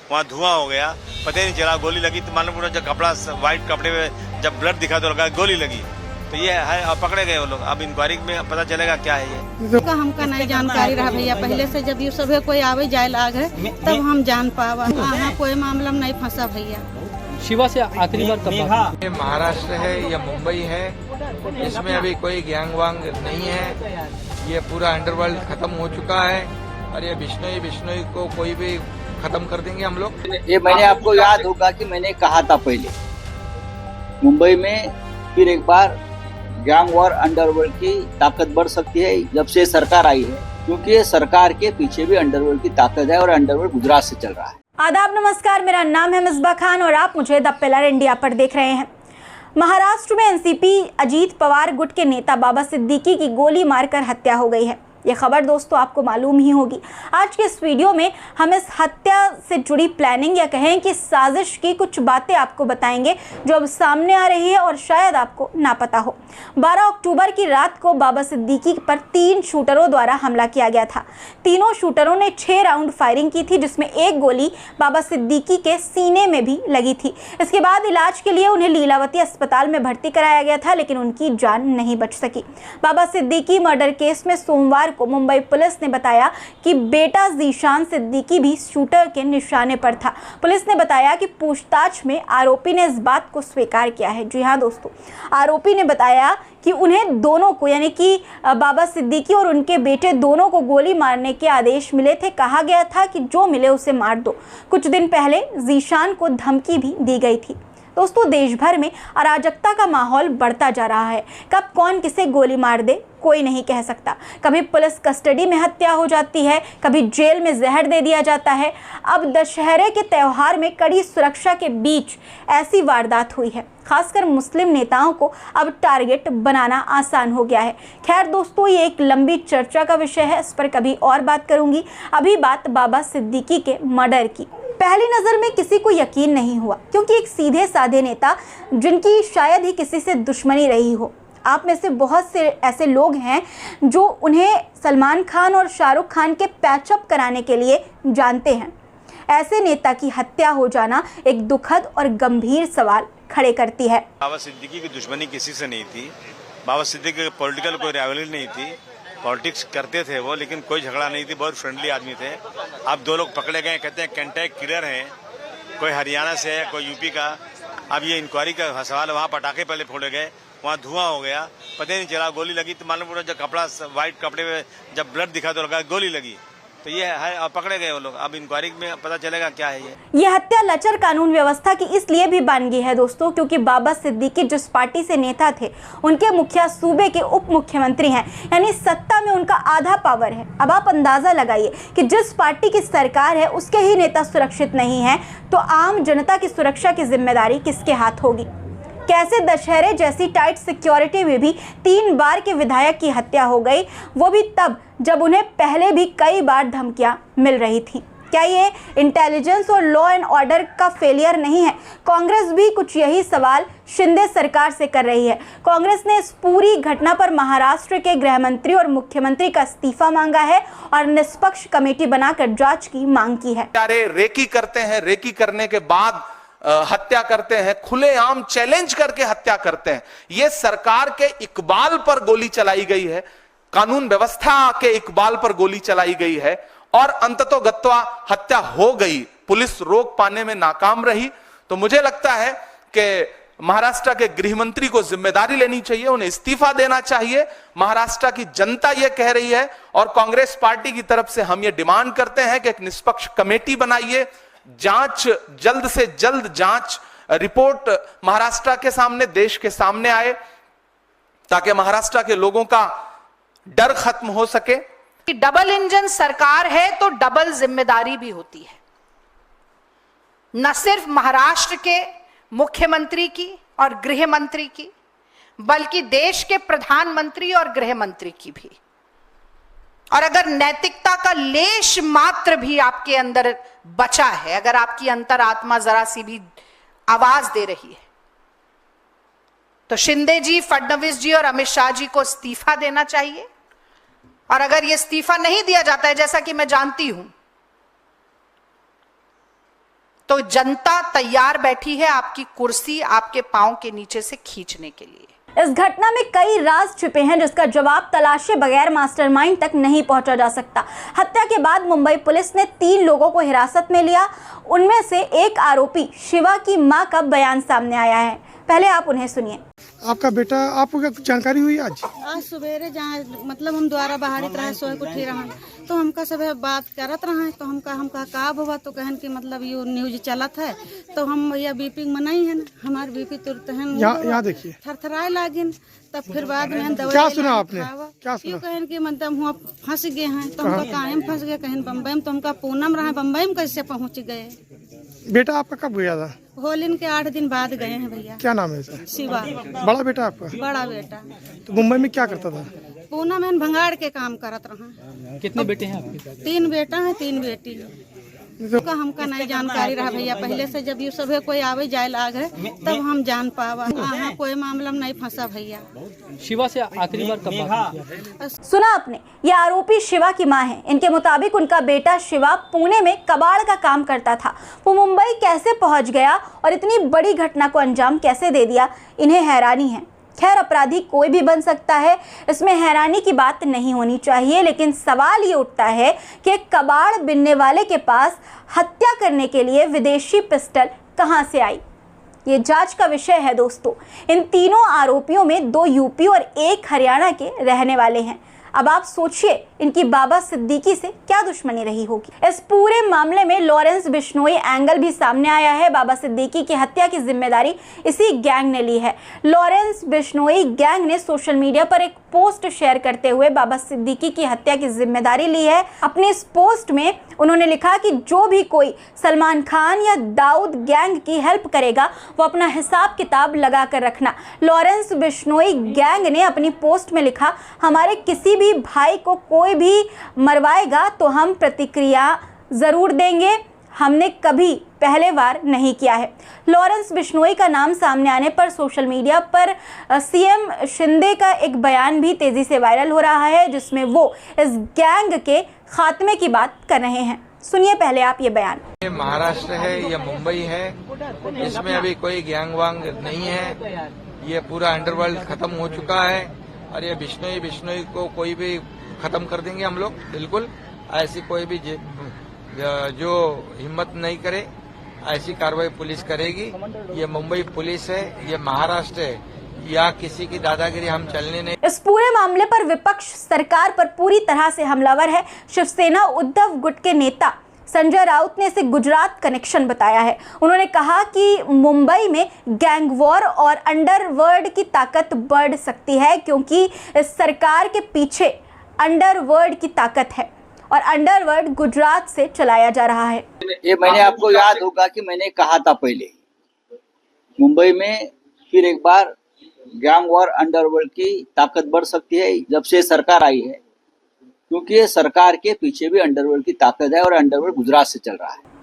वहाँ धुआं हो गया, पता ही नहीं चला। गोली लगी तो मालूम पड़ा, जब कपड़ा व्हाइट कपड़े में जब ब्लड दिखा तो लगा गोली लगी। तो ये है, और पकड़े गए वो लोग। अब इंक्वायरी में पता चलेगा क्या है ये। हमका नहीं जानकारी रहा भैया, पहले से जब ये सब कोई आवे जाए लाग है तब हम जान पावा। हाँ, कोई मामला में नहीं फंसा भैया। शिवा से आखिरी बार कब बात? ये महाराष्ट्र है या मुंबई है, इसमें अभी कोई गैंग वांग नहीं है। ये पूरा अंडरवर्ल्ड खत्म हो चुका है और ये बिश्नोई को कोई भी खत्म कर देंगे हम लोग। ये मैंने आपको याद होगा कि मैंने कहा था पहले, मुंबई में फिर एक बार गैंग वॉर अंडरवर्ल्ड की ताकत बढ़ सकती है जब से सरकार आई है, क्योंकि ये सरकार के पीछे भी अंडरवर्ल्ड की ताकत है और अंडरवर्ल्ड गुजरात से चल रहा है। आदाब, नमस्कार, मेरा नाम है मिसबा खान और आप मुझे द पिलर इंडिया पर देख रहे हैं। महाराष्ट्र में एनसीपी अजीत पवार गुट के नेता बाबा सिद्दीकी की गोली मारकर हत्या हो गई है। यह खबर दोस्तों आपको मालूम ही होगी। आज के इस वीडियो में हम इस हत्या से जुड़ी प्लानिंग या कहें कि साजिश की कुछ बातें आपको बताएंगे जो अब सामने आ रही है और शायद आपको ना पता हो। 12 अक्टूबर की रात को बाबा सिद्दीकी पर 3 शूटरों द्वारा हमला किया गया था। तीनों शूटरों ने 6 राउंड फायरिंग की थी, जिसमें एक गोली बाबा सिद्दीकी के सीने में भी लगी थी। इसके बाद इलाज के लिए उन्हें लीलावती अस्पताल में भर्ती कराया गया था, लेकिन उनकी जान नहीं बच सकी। बाबा सिद्दीकी मर्डर केस में सोमवार को मुंबई पुलिस ने बताया कि बेटा जीशान सिद्दीकी भी शूटर के निशाने पर था। पुलिस ने बताया कि पूछताछ में आरोपी ने इस बात को स्वीकार किया है। जी हाँ दोस्तों, आरोपी ने बताया कि उन्हें दोनों को, यानी कि बाबा सिद्दीकी और उनके बेटे दोनों को गोली मारने के आदेश मिले थे। कहा गया था कि जो मिले उसे मार दो। कुछ दिन पहले जीशान को धमकी भी दी गई थी। दोस्तों, देश भर में अराजकता का माहौल बढ़ता जा रहा है। कब कौन किसे गोली मार दे कोई नहीं कह सकता। कभी पुलिस कस्टडी में हत्या हो जाती है, कभी जेल में जहर दे दिया जाता है। अब दशहरे के त्यौहार में कड़ी सुरक्षा के बीच ऐसी वारदात हुई है। खासकर मुस्लिम नेताओं को अब टारगेट बनाना आसान हो गया है। खैर दोस्तों, ये एक लंबी चर्चा का विषय है, इस पर कभी और बात करूंगी। अभी बात बाबा सिद्दीकी के मर्डर की। पहली नज़र में किसी को यकीन नहीं हुआ, क्योंकि एक सीधे साधे नेता जिनकी शायद ही किसी से दुश्मनी रही हो। आप में से बहुत से ऐसे लोग हैं जो उन्हें सलमान खान और शाहरुख खान के पैचअप कराने के लिए जानते हैं। ऐसे नेता की हत्या हो जाना एक दुखद और गंभीर सवाल खड़े करती है। बाबा सिद्दीकी की दुश्मनी किसी से नहीं थी। बाबा सिद्दीकी पॉलिटिकल कोई राइवलरी नहीं थी। पॉलिटिक्स करते थे वो, लेकिन कोई झगड़ा नहीं थी। बहुत फ्रेंडली आदमी थे। अब 2 लोग पकड़े गए, कहते हैं कंटेक्ट किलर हैं, कोई हरियाणा से है, कोई यूपी का। अब ये इंक्वायरी का सवाल है। वहाँ पटाखे पहले फोड़े गए, वहाँ धुआं हो गया, पता ही नहीं चला। गोली लगी तो मालूम पड़ा, जब कपड़ा व्हाइट कपड़े में जब ब्लड दिखा तो लगा गोली लगी। तो ये है, और पकड़े गए वो लोग। अब इंक्वायरी में पता चलेगा क्या है ये। यह हत्या लचर कानून व्यवस्था की इसलिए भी बन गई है दोस्तों, क्योंकि बाबा सिद्दीकी जिस पार्टी से नेता थे, उनके मुखिया सूबे के उप मुख्यमंत्री हैं, यानी सत्ता में उनका आधा पावर है। अब आप अंदाजा लगाइए कि जिस पार्टी की सरकार है उसके ही नेता सुरक्षित नहीं है, तो आम जनता की सुरक्षा की जिम्मेदारी किसके हाथ होगी। कैसे दशहरे जैसी टाइट सिक्योरिटी में भी 3 बार के विधायक की हत्या हो गई, वो भी तब जब उन्हें पहले भी कई बार धमकियां मिल रही थी। क्या ये इंटेलिजेंस और लॉ एंड ऑर्डर का फेलियर नहीं है? कांग्रेस भी कुछ यही सवाल शिंदे सरकार से कर रही है। कांग्रेस ने इस पूरी घटना पर महाराष्ट्र के गृह मंत्री और मुख्यमंत्री का इस्तीफा मांगा है और निष्पक्ष कमेटी बनाकर जांच की मांग की है। रेकी करते हैं, रेकी करने के बाद हत्या करते हैं, खुलेआम चैलेंज करके हत्या करते हैं। यह सरकार के इकबाल पर गोली चलाई गई है, कानून व्यवस्था के इकबाल पर गोली चलाई गई है और अंततोगत्वा हत्या हो गई। पुलिस रोक पाने में नाकाम रही। तो मुझे लगता है कि महाराष्ट्र के गृह मंत्री को जिम्मेदारी लेनी चाहिए, उन्हें इस्तीफा देना चाहिए। महाराष्ट्र की जनता यह कह रही है और कांग्रेस पार्टी की तरफ से हम ये डिमांड करते हैं कि एक निष्पक्ष कमेटी बनाइए, जांच, जल्द से जल्द जांच रिपोर्ट महाराष्ट्र के सामने, देश के सामने आए, ताकि महाराष्ट्र के लोगों का डर खत्म हो सके। डबल इंजन सरकार है तो डबल जिम्मेदारी भी होती है, न सिर्फ महाराष्ट्र के मुख्यमंत्री की और गृह मंत्री की, बल्कि देश के प्रधानमंत्री और गृह मंत्री की भी। और अगर नैतिकता का लेश मात्र भी आपके अंदर बचा है, अगर आपकी अंतरात्मा जरा सी भी आवाज दे रही है, तो शिंदे जी, फडणवीस जी और अमित शाह जी को इस्तीफा देना चाहिए। और अगर ये इस्तीफा नहीं दिया जाता है, जैसा कि मैं जानती हूं तो जनता तैयार बैठी है आपकी कुर्सी आपके पांव के नीचे से खींचने के लिए। इस घटना में कई राज छिपे हैं जिसका जवाब तलाशे बगैर मास्टरमाइंड तक नहीं पहुंचा जा सकता। हत्या के बाद मुंबई पुलिस ने 3 लोगों को हिरासत में लिया। उनमें से एक आरोपी शिवा की मां का बयान सामने आया है। पहले आप उन्हें सुनिए। आपका बेटा, आपको क्या कुछ जानकारी हुई आज सवेरे जहाँ मतलब हम द्वारा बाहरित रहे सोए को उठी रहा तो हमका सब बात करत रहे तो हमका का हुआ तो कहन कि मतलब ये न्यूज चलत है तो हम भैया बीपी में नहीं है हमारे बीपी तुरंत है यहाँ देखिए थरथराए लागिन। तब फिर बाद में दवाई क्या सुना आपने? क्या सुना? कहन कि मतलब हुआ फंस गए हैं तो हमका काहे में फंस गए कहीं बम्बई में तो हमका पूनम रहा बम्बई में कैसे पहुँच गए। बेटा आपका कब गया था? होलिन के 8 दिन बाद गए हैं भैया। क्या नाम है इसका? शिवा। बड़ा बेटा आपका? बड़ा बेटा। तो मुंबई में क्या करता था? पूना में भंगाड़ के काम करत रहा। कितने बेटे हैं आपके? 3 बेटा है 3 बेटी। तो हमका नहीं जानकारी रहा भैया पहले से जब ये सब कोई आवे जाए लाग है तब हम जान पावा। हाँ कोई मामला में नहीं फंसा भैया। शिवा से आखिरी बार कब बात किया? सुना आपने, ये आरोपी शिवा की मां है। इनके मुताबिक उनका बेटा शिवा पुणे में कबाड़ का काम करता था। वो मुंबई कैसे पहुंच गया और इतनी बड़ी घटना को अंजाम कैसे दे दिया, इन्हें हैरानी है। खैर, अपराधी कोई भी बन सकता है, इसमें हैरानी की बात नहीं होनी चाहिए, लेकिन सवाल ये उठता है कि कबाड़ बिनने वाले के पास हत्या करने के लिए विदेशी पिस्टल कहां से आई। ये जांच का विषय है दोस्तों। इन तीनों आरोपियों में 2 यूपी और 1 हरियाणा के रहने वाले हैं। अब आप सोचिए इनकी बाबा सिद्दीकी से क्या दुश्मनी रही होगी। इस पूरे मामले में लॉरेंस बिश्नोई एंगल भी सामने आया है। बाबा सिद्दीकी की हत्या की जिम्मेदारी इसी गैंग ने ली है। लॉरेंस बिश्नोई गैंग ने सोशल मीडिया पर एक पोस्ट शेयर करते हुए बाबा सिद्दीकी की हत्या की जिम्मेदारी ली है। अपने इस पोस्ट में उन्होंने लिखा कि जो भी कोई सलमान खान या दाऊद गैंग की हेल्प करेगा वो अपना हिसाब किताब लगा कर रखना। लॉरेंस बिश्नोई गैंग ने अपनी पोस्ट में लिखा, हमारे किसी भी भाई को कोई भी मरवाएगा तो हम प्रतिक्रिया जरूर देंगे, हमने कभी पहले बार नहीं किया है। लॉरेंस बिश्नोई का नाम सामने आने पर सोशल मीडिया पर सीएम शिंदे का एक बयान भी तेजी से वायरल हो रहा है जिसमें वो इस गैंग के खात्मे की बात कर रहे हैं। सुनिए पहले आप ये बयान। ये महाराष्ट्र है, ये मुंबई है, इसमें अभी कोई गैंग वांग नहीं है। ये पूरा अंडरवर्ल्ड खत्म हो चुका है और ये बिश्नोई को कोई भी खत्म कर देंगे हम लोग। बिल्कुल ऐसी कोई भी जो हिम्मत नहीं करे ऐसी कार्रवाई पुलिस करेगी। ये मुंबई पुलिस है, ये महाराष्ट्र है, या किसी की दादागिरी हम चलने नहीं। इस पूरे मामले पर विपक्ष सरकार पर पूरी तरह से हमलावर है। शिवसेना उद्धव गुट के नेता संजय राउत ने इसे गुजरात कनेक्शन बताया है। उन्होंने कहा कि मुंबई में गैंग वॉर और अंडरवर्ल्ड की ताकत बढ़ सकती है क्योंकि इस सरकार के पीछे अंडरवर्ल्ड की ताकत है और अंडरवर्ल्ड गुजरात से चलाया जा रहा है। ये मैंने आपको याद होगा कि मैंने कहा था पहले मुंबई में फिर एक बार गैंग वॉर अंडरवर्ल्ड की ताकत बढ़ सकती है जब से सरकार आई है, क्योंकि ये सरकार के पीछे भी अंडरवर्ल्ड की ताकत है और अंडरवर्ल्ड गुजरात से चल रहा है।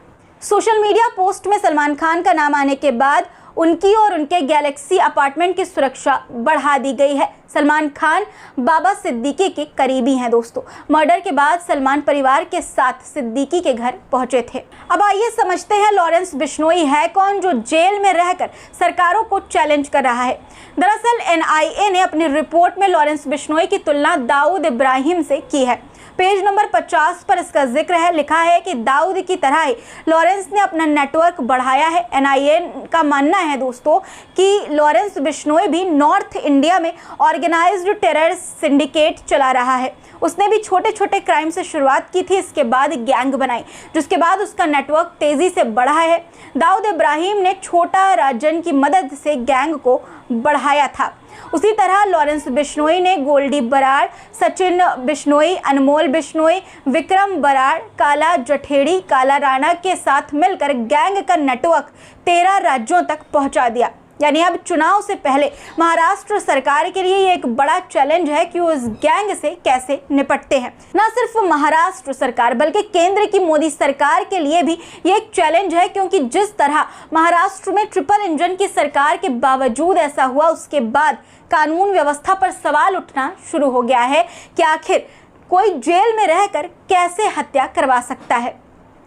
सोशल मीडिया पोस्ट में सलमान खान का नाम आने के बाद उनकी और उनके गैलेक्सी अपार्टमेंट की सुरक्षा बढ़ा दी गई है। सलमान खान बाबा सिद्दीकी के करीबी हैं दोस्तों। मर्डर के बाद सलमान परिवार के साथ सिद्दीकी के घर पहुंचे थे। अब आइए समझते हैं लॉरेंस बिश्नोई है कौन जो जेल में रहकर सरकारों को चैलेंज कर रहा है। दरअसल एनआईए ने अपनी रिपोर्ट में लॉरेंस बिश्नोई की तुलना दाऊद इब्राहिम से की है। पेज नंबर 50 पर इसका जिक्र है। लिखा है कि दाऊद की तरह ही लॉरेंस ने अपना नेटवर्क बढ़ाया है। एनआईए का मानना है दोस्तों कि लॉरेंस बिश्नोई भी नॉर्थ इंडिया में ऑर्गेनाइज्ड टेरर सिंडिकेट चला रहा है। उसने भी छोटे छोटे क्राइम से शुरुआत की थी, इसके बाद गैंग बनाई, जिसके बाद उसका नेटवर्क तेजी से बढ़ा है। दाऊद इब्राहिम ने छोटा राजन की मदद से गैंग को बढ़ाया था। उसी तरह लॉरेंस बिश्नोई ने गोल्डी बराड़, सचिन बिश्नोई, अनमोल बिश्नोई, विक्रम बराड़, काला जठेड़ी, काला राणा के साथ मिलकर गैंग का नेटवर्क 13 राज्यों तक पहुंचा दिया। यानी अब चुनाव से पहले महाराष्ट्र सरकार के लिए ये एक बड़ा चैलेंज है कि वो इस गैंग से कैसे निपटते हैं। न सिर्फ महाराष्ट्र सरकार बल्कि केंद्र की मोदी सरकार के लिए भी ये एक चैलेंज है, क्योंकि जिस तरह महाराष्ट्र में ट्रिपल इंजन की सरकार के बावजूद ऐसा हुआ, उसके बाद कानून व्यवस्था पर सवाल उठना शुरू हो गया है कि आखिर कोई जेल में रहकर कैसे हत्या करवा सकता है।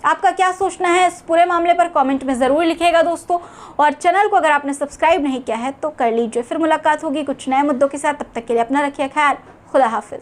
आपका क्या सोचना है इस पूरे मामले पर कमेंट में ज़रूर लिखिएगा दोस्तों। और चैनल को अगर आपने सब्सक्राइब नहीं किया है तो कर लीजिए। फिर मुलाकात होगी कुछ नए मुद्दों के साथ, तब तक के लिए अपना रखिए ख्याल। खुदा हाफिज।